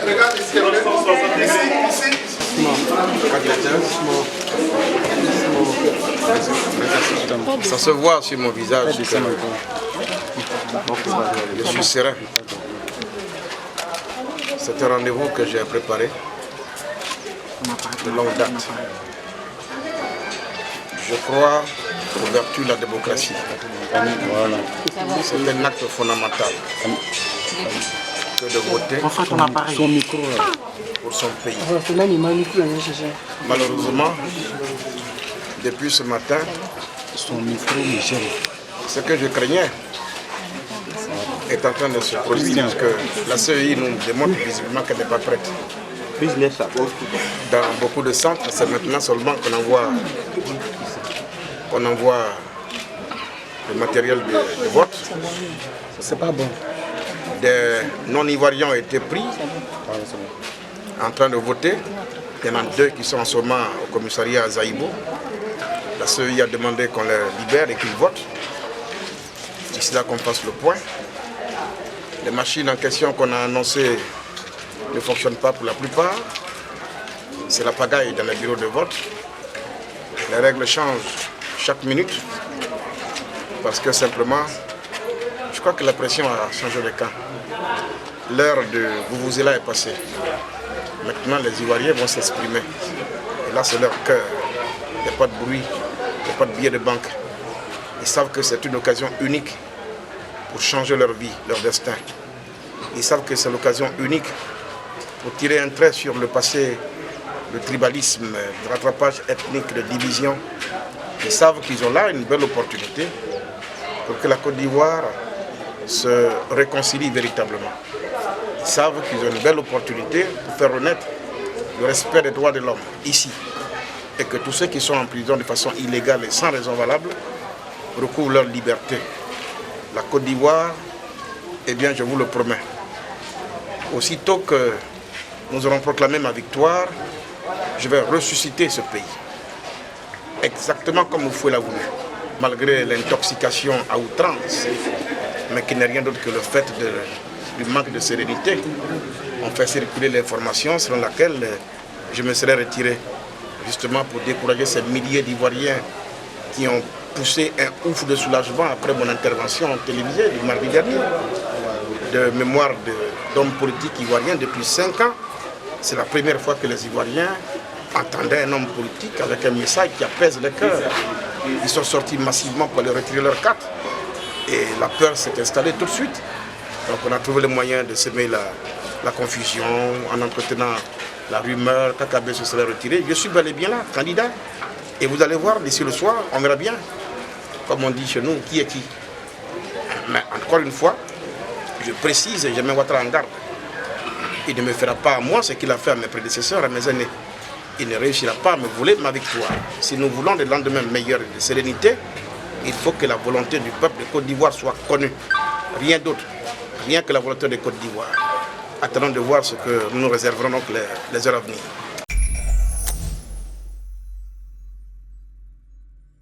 Regarde ici, Ça se voit sur mon visage. Je suis serein. C'est un rendez-vous que j'ai préparé de longue date. Je crois aux vertus de la démocratie. C'est un acte fondamental que de voter pour son pays. Malheureusement, depuis ce matin, ce que je craignais est en train de se produire, parce que la CEI nous démontre visiblement qu'elle n'est pas prête. Dans beaucoup de centres, c'est maintenant seulement qu'on envoie le matériel de vote. C'est pas bon. Des non-ivoiriens ont été pris en train de voter. Il y en a 2 qui sont en ce moment au commissariat à Zaïbo. La CEI a demandé qu'on les libère et qu'ils votent. D'ici là qu'on fasse le point. Les machines en question qu'on a annoncées ne fonctionnent pas pour la plupart. C'est la pagaille dans les bureaux de vote. Les règles changent chaque minute parce que simplement, je crois que la pression a changé de camp. L'heure de Vuvuzela est passée. Maintenant, les Ivoiriens vont s'exprimer. Et là, c'est leur cœur. Il n'y a pas de bruit, il n'y a pas de billets de banque. Ils savent que c'est une occasion unique pour changer leur vie, leur destin. Ils savent que c'est l'occasion unique pour tirer un trait sur le passé, le tribalisme, le rattrapage ethnique, de division. Ils savent qu'ils ont là une belle opportunité pour que la Côte d'Ivoire se réconcilie véritablement. Ils savent qu'ils ont une belle opportunité pour faire renaître le respect des droits de l'homme ici. Et que tous ceux qui sont en prison de façon illégale et sans raison valable recouvrent leur liberté. La Côte d'Ivoire, eh bien je vous le promets, aussitôt que nous aurons proclamé ma victoire, je vais ressusciter ce pays. Exactement comme Oufoué l'a voulu. Malgré l'intoxication à outrance, mais qui n'est rien d'autre que le fait du manque de sérénité, on fait circuler l'information selon laquelle je me serais retiré, justement pour décourager ces milliers d'Ivoiriens qui ont poussé un ouf de soulagement après mon intervention télévisée du mardi dernier, de mémoire d'hommes politiques ivoiriens depuis 5 ans. C'est la première fois que les Ivoiriens entendaient un homme politique avec un message qui apaise le cœur. Ils sont sortis massivement pour aller retirer leurs cartes. Et la peur s'est installée tout de suite. Donc on a trouvé le moyen de semer la confusion en entretenant la rumeur qu'Akabe se serait retiré. Je suis bel et bien là, candidat. Et vous allez voir, d'ici le soir, on verra bien, comme on dit chez nous, qui est qui. Mais encore une fois, je précise et je mets Ouattara en garde. Il ne me fera pas à moi ce qu'il a fait à mes prédécesseurs, à mes aînés. Il ne réussira pas à me voler ma victoire. Si nous voulons des lendemains meilleurs et de sérénité, il faut que la volonté du peuple de Côte d'Ivoire soit connue. Rien d'autre. Rien que la volonté de Côte d'Ivoire. Attendons de voir ce que nous nous réserverons donc les heures à venir.